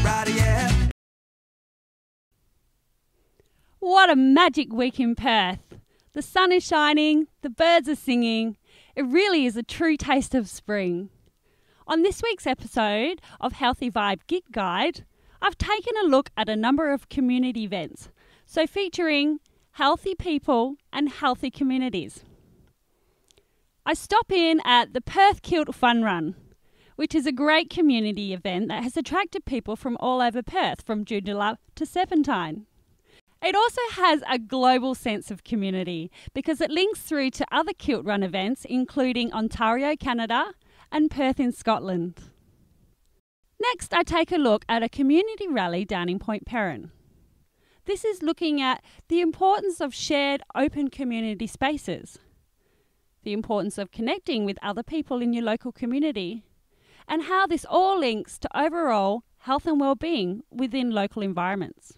Right, yeah. What a magic week in Perth. The sun is shining, the birds are singing. It really is a true taste of spring. On this week's episode of Healthy Vibe Gig Guide, I've taken a look at a number of community events, so featuring healthy people and healthy communities. I stop in at the Perth KILT Fun Run, which is a great community event that has attracted people from all over Perth, from Joondalup to Serpentine. It also has a global sense of community because it links through to other KILT Run events, including Ontario, Canada, and Perth in Scotland. Next, I take a look at a community rally down in Point PERON. This is looking at the importance of shared open community spaces, the importance of connecting with other people in your local community, and how this all links to overall health and well-being within local environments.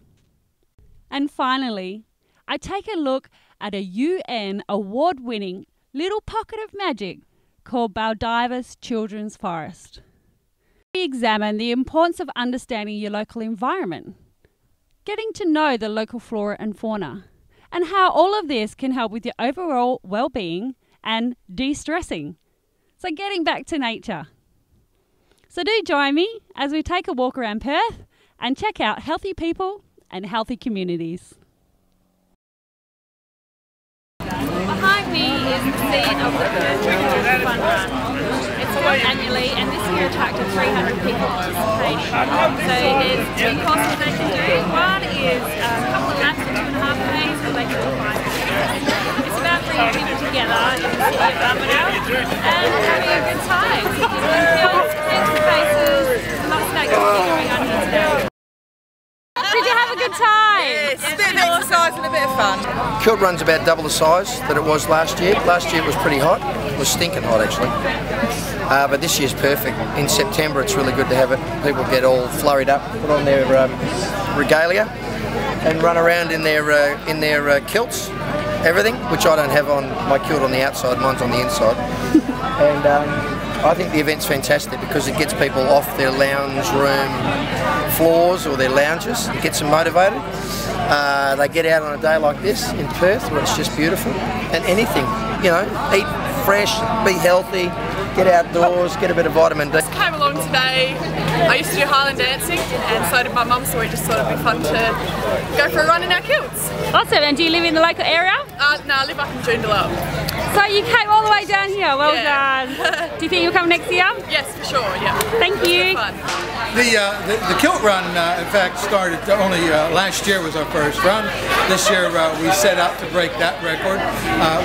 And finally, I take a look at a UN award-winning little pocket of magic called BALDIVIS Children's Forest. We examine the importance of understanding your local environment, getting to know the local flora and fauna, and how all of this can help with your overall well-being and de-stressing. So getting back to nature. So do join me as we take a walk around Perth and check out healthy people and healthy communities. Behind me is the scene of the Perth KILT Fun Run. It's held annually and this year attracted 300 people participating. So there's two courses they can do. One is a couple of laps of 2.5 k's or they can do 5 k's. It's about bringing people together in the city of Armidale and having a good time. So you can feel friendly faces, lots of activity going on here today. Did you have a good time? Yes, a bit of exercise and a bit of fun. KILT Run's about double the size that it was last year. Last year it was pretty hot. It was stinking hot actually. But this year's perfect. In September it's really good to have it. People get all flurried up, put on their regalia and run around in their kilts, everything, which I don't have on my kilt on the outside, mine's on the inside. And I think the event's fantastic because it gets people off their lounge room floors or their lounges. It gets them motivated. They get out on a day like this in Perth where it's just beautiful. And anything, you know, eat fresh, be healthy, get outdoors, get a bit of vitamin D. Just came along today. I used to do Highland dancing and so did my mum, so we just thought it'd be fun to go for a run in our kilts. Awesome, and do you live in the local area? No, I live up in Joondalup. So you came all the way down here, well done. Do you think you'll come next year? Yes, for sure, yeah. Thank you. Fun. The KILT Run, in fact, started only last year was our first run. This year we set out to break that record.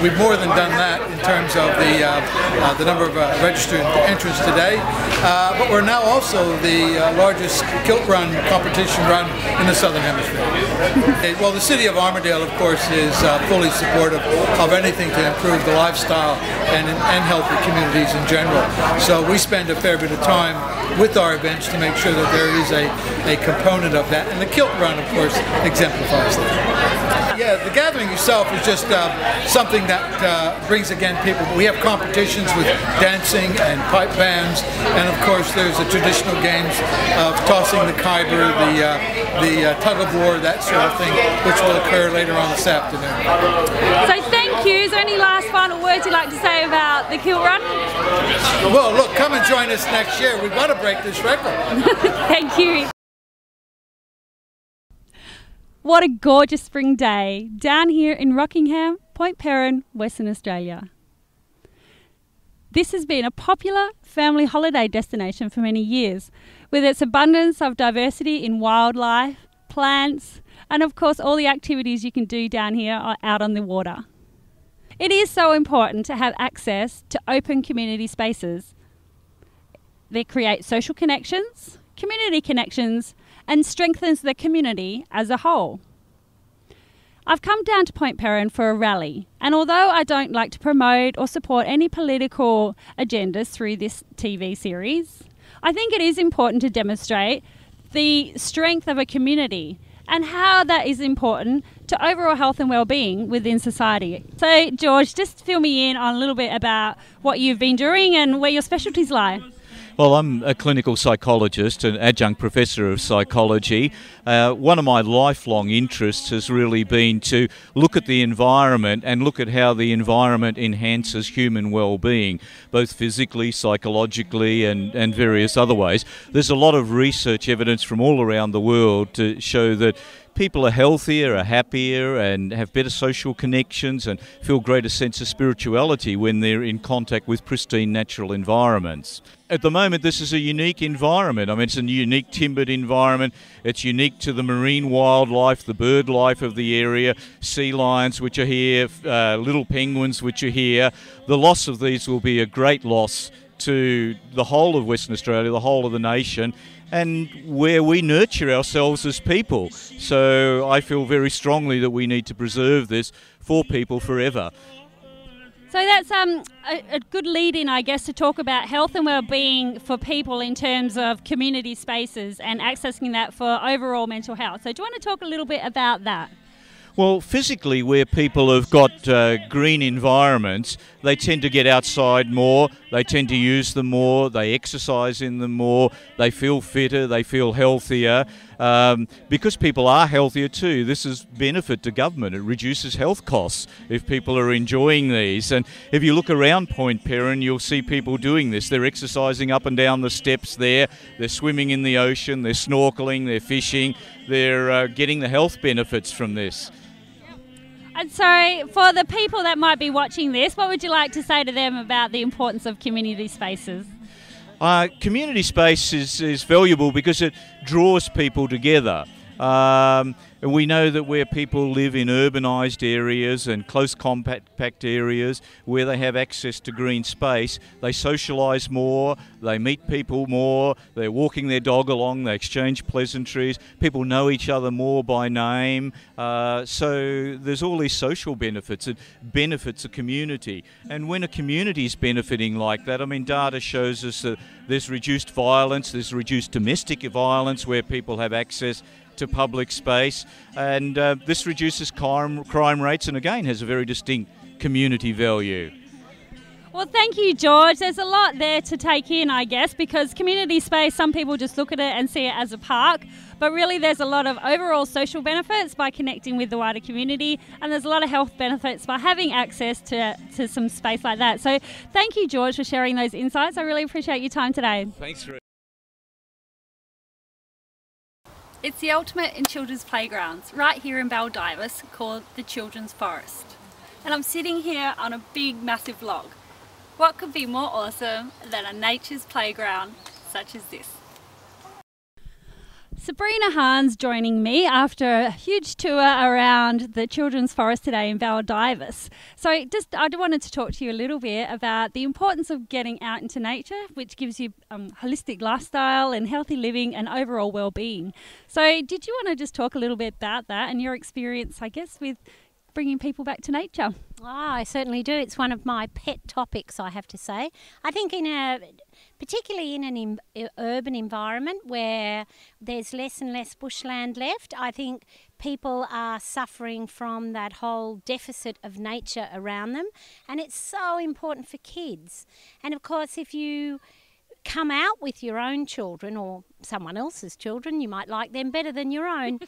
We've more than done that in terms of the number of registered entrants today. But we're now also the largest KILT Run competition run in the Southern Hemisphere. Well, the City of Armidale, of course, is fully supportive of anything to improve the lifestyle and healthy communities in general. So we spend a fair bit of time with our events to make sure that there is a component of that, and the KILT Run, of course, exemplifies that. Yeah, the gathering itself is just something that brings again people. We have competitions with dancing and pipe bands, and of course there's the traditional games of tossing the kyber, the tug of war, that sort of thing, which will occur later on this afternoon. So thank you. Is there any last final words you'd like to say about the KILT Run? Well, look, come and join us next year. We've got to break this record. Thank you. What a gorgeous spring day down here in Rockingham, Point PERON, Western Australia. This has been a popular family holiday destination for many years, with its abundance of diversity in wildlife, plants, and of course all the activities you can do down here out on the water. It is so important to have access to open community spaces. They create social connections, community connections, and strengthens the community as a whole. I've come down to Point PERON for a rally, and although I don't like to promote or support any political agendas through this TV series, I think it is important to demonstrate the strength of a community and how that is important to overall health and well-being within society. So George, just fill me in on a little bit about what you've been doing and where your specialties lie. Well, I'm a clinical psychologist, an adjunct professor of psychology. One of my lifelong interests has really been to look at the environment and look at how the environment enhances human well-being, both physically, psychologically and various other ways. There's a lot of research evidence from all around the world to show that people are healthier, are happier and have better social connections and feel greater sense of spirituality when they're in contact with pristine natural environments. At the moment, this is a unique environment. I mean, it's a unique timbered environment. It's unique to the marine wildlife, the bird life of the area, sea lions which are here, little penguins which are here. The loss of these will be a great loss to the whole of Western Australia, the whole of the nation, and where we nurture ourselves as people. So I feel very strongly that we need to preserve this for people forever. So that's a good lead-in, I guess, to talk about health and well-being for people in terms of community spaces and accessing that for overall mental health. So do you want to talk a little bit about that? Well, physically, where people have got green environments, they tend to get outside more, they tend to use them more, they exercise in them more, they feel fitter, they feel healthier. Because people are healthier too, this is benefit to government. It reduces health costs if people are enjoying these. And if you look around Point PERON, you'll see people doing this. They're exercising up and down the steps there, they're swimming in the ocean, they're snorkeling, they're fishing, they're getting the health benefits from this. And so for the people that might be watching this, what would you like to say to them about the importance of community spaces? Community space is valuable because it draws people together. And we know that where people live in urbanised areas and close compact areas where they have access to green space, they socialise more, they meet people more, they're walking their dog along, they exchange pleasantries, people know each other more by name. So there's all these social benefits. It benefits a community. And when a community is benefiting like that, I mean, data shows us that there's reduced violence, there's reduced domestic violence where people have access to public space, and this reduces crime rates and again has a very distinct community value. Well, thank you, George. There's a lot there to take in, I guess, because community space, some people just look at it and see it as a park, but really there's a lot of overall social benefits by connecting with the wider community, and there's a lot of health benefits by having access to some space like that. So thank you, George, for sharing those insights. I really appreciate your time today. Thanks, Ruth. It's the ultimate in children's playgrounds, right here in Baldivis, called the Children's Forest. And I'm sitting here on a big, massive log. What could be more awesome than a nature's playground such as this? Sabrina Hahn's joining me after a huge tour around the Children's Forest today in Baldivis. So I wanted to talk to you a little bit about the importance of getting out into nature, which gives you holistic lifestyle and healthy living and overall well-being. So did you want to just talk a little bit about that and your experience, I guess, with bringing people back to nature? I certainly do. It's one of my pet topics, I have to say. I think particularly in an urban environment where there's less and less bushland left, I think people are suffering from that whole deficit of nature around them, and it's so important for kids. And of course, if you come out with your own children or someone else's children, you might like them better than your own,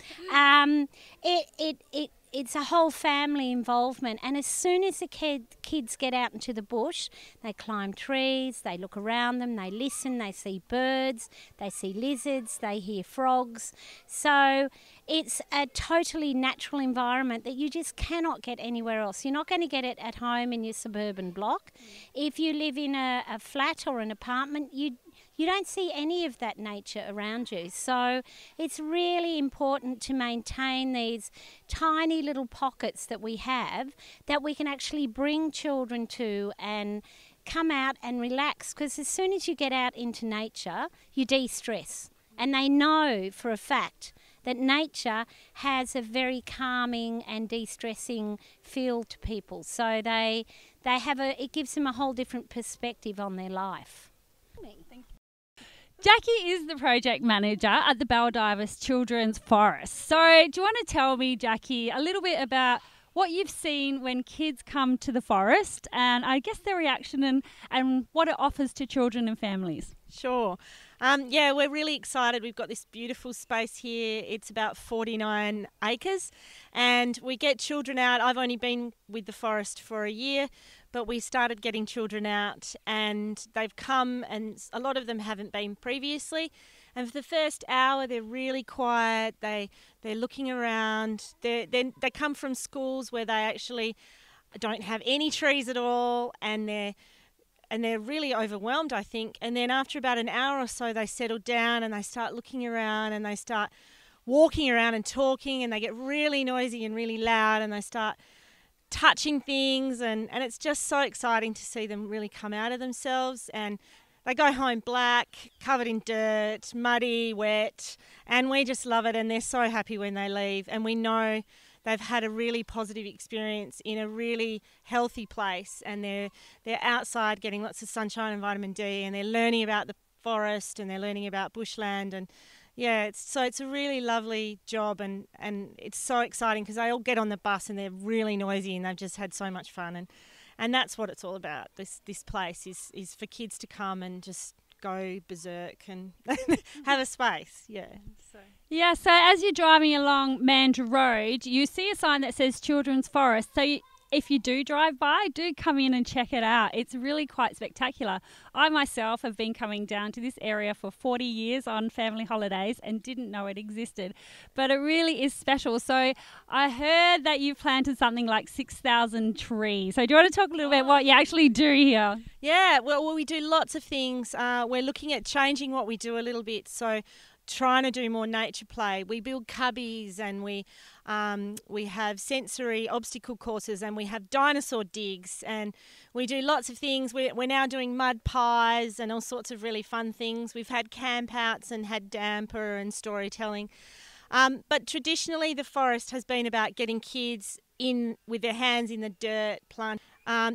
it's a whole family involvement, and as soon as the kids get out into the bush, they climb trees, they look around them, they listen, they see birds, they see lizards, they hear frogs. So it's a totally natural environment that you just cannot get anywhere else. You're not going to get it at home in your suburban block. If you live in a flat or an apartment, you don't see any of that nature around you. So it's really important to maintain these tiny little pockets that we have that we can actually bring children to and come out and relax, because as soon as you get out into nature, you de-stress. And they know for a fact that nature has a very calming and de-stressing feel to people. So it gives them a whole different perspective on their life. Jackie is the project manager at the Baldivis Children's Forest. So do you want to tell me, Jackie, a little bit about what you've seen when kids come to the forest, and I guess their reaction and what it offers to children and families. Sure. Yeah, we're really excited. We've got this beautiful space here. It's about 49 acres and we get children out. I've only been with the forest for a year, but we started getting children out and they've come, and a lot of them haven't been previously. And for the first hour, they're really quiet. They're looking around. They come from schools where they actually don't have any trees at all, and they're really overwhelmed, I think. And then after about an hour or so, they settle down and they start looking around and they start walking around and talking, and they get really noisy and really loud, and they start touching things, and it's just so exciting to see them really come out of themselves. And they go home black, covered in dirt, muddy, wet, and we just love it, and they're so happy when they leave. And we know they've had a really positive experience in a really healthy place, and they're outside getting lots of sunshine and vitamin D, and they're learning about the forest and they're learning about bushland. And yeah, it's a really lovely job, and it's so exciting because they all get on the bus and they're really noisy and they've just had so much fun, and that's what it's all about. This place is for kids to come and just go berserk and have a space. Yeah, so as you're driving along Mandurah Road, you see a sign that says Children's Forest. So if you do drive by, do come in and check it out. It's really quite spectacular. I myself have been coming down to this area for 40 years on family holidays and didn't know it existed. But it really is special. So I heard that you planted something like 6,000 trees. So do you want to talk a little bit what you actually do here? Yeah, well, we do lots of things. We're looking at changing what we do a little bit. So trying to do more nature play. We build cubbies, and we have sensory obstacle courses, and we have dinosaur digs, and we do lots of things. We're now doing mud pies and all sorts of really fun things. We've had camp outs and had damper and storytelling. But traditionally the forest has been about getting kids in with their hands in the dirt, plant.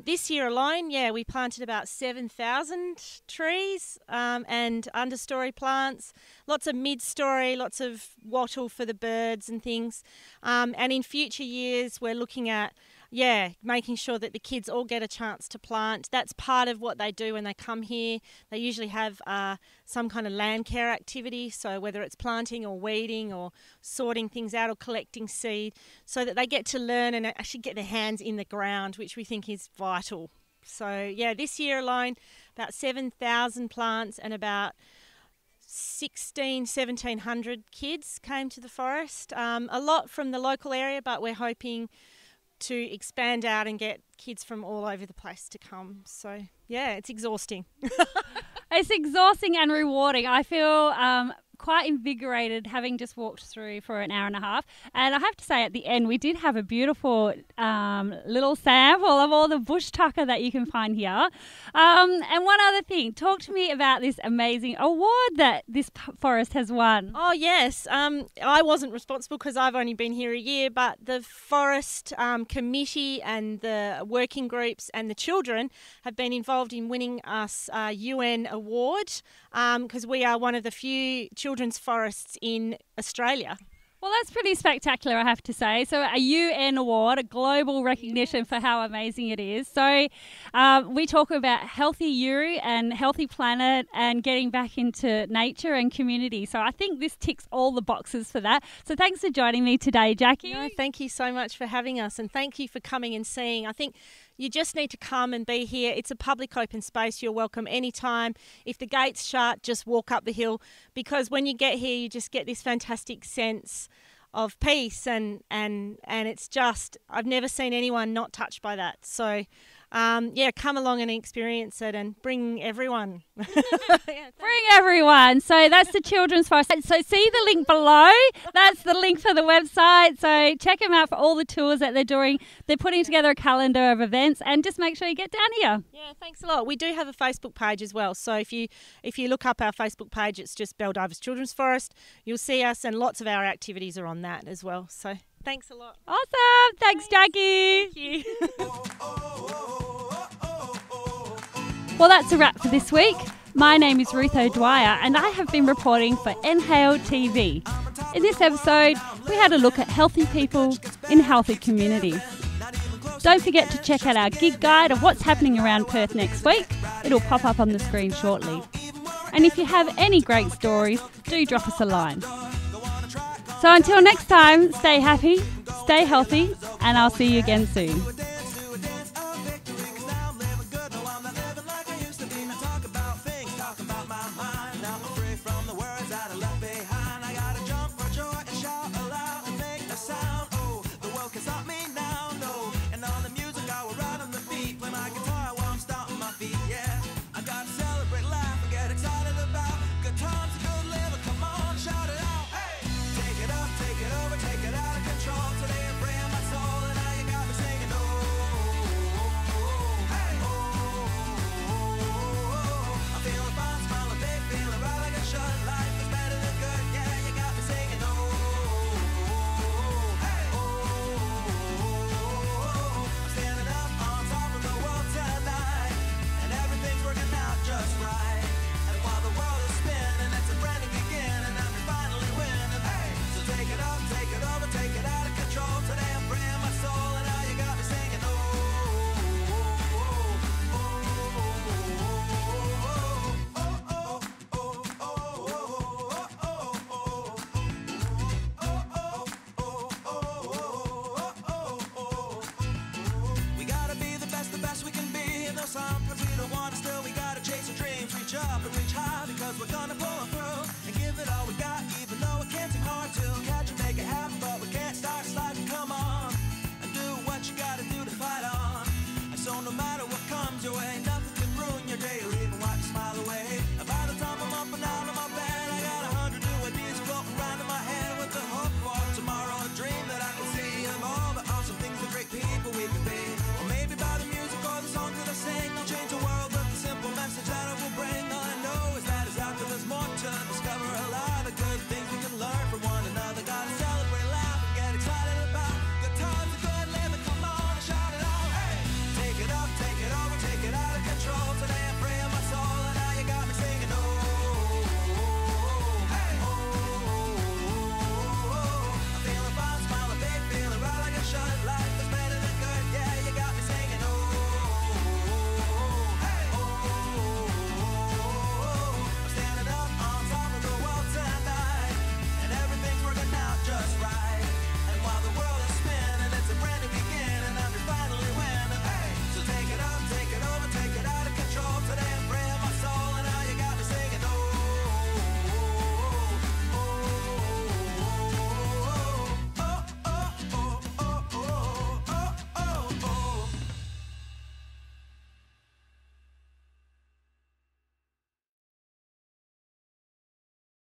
This year alone, we planted about 7,000 trees and understory plants, lots of mid-story, lots of wattle for the birds and things. And in future years, we're looking at, making sure that the kids all get a chance to plant. That's part of what they do when they come here. They usually have some kind of land care activity, so whether it's planting or weeding or sorting things out or collecting seed, so that they get to learn and actually get their hands in the ground, which we think is vital. So this year alone, about 7,000 plants and about 1,700 kids came to the forest. A lot from the local area, but we're hoping to expand out and get kids from all over the place to come. So it's exhausting. It's exhausting and rewarding. I feel quite invigorated having just walked through for an hour and a half. And I have to say, at the end, we did have a beautiful little sample of all the bush tucker that you can find here. And one other thing, talk to me about this amazing award that this forest has won. Oh, yes. I wasn't responsible because I've only been here a year, but the forest committee and the working groups and the children have been involved in winning us a UN award because we are one of the few children's forests in Australia. Well, that's pretty spectacular, I have to say. So a UN award, a global recognition for how amazing it is. So we talk about healthy you and healthy planet and getting back into nature and community. So I think this ticks all the boxes for that. So thanks for joining me today, Jackie. No, thank you so much for having us, and thank you for coming and seeing. I think you just need to come and be here. It's a public open space. You're welcome anytime. If the gate's shut, just walk up the hill, because when you get here, you just get this fantastic sense of peace, and it's just, I've never seen anyone not touched by that. So come along and experience it and bring everyone. Bring everyone. So that's the Children's Forest. So see the link below. That's the link for the website. So check them out for all the tours that they're doing. They're putting together a calendar of events, and just make sure you get down here. Yeah, thanks a lot. We do have a Facebook page as well. So if you look up our Facebook page, it's just BALDIVIS Children's Forest. You'll see us, and lots of our activities are on that as well. So thanks a lot. Awesome. Thanks, Jackie. Thank you. Well, that's a wrap for this week. My name is Ruth O'Dwyer, and I have been reporting for NHAEL TV. In this episode, we had a look at healthy people in healthy communities. Don't forget to check out our gig guide of what's happening around Perth next week. It'll pop up on the screen shortly. And if you have any great stories, do drop us a line. So until next time, stay happy, stay healthy, and I'll see you again soon.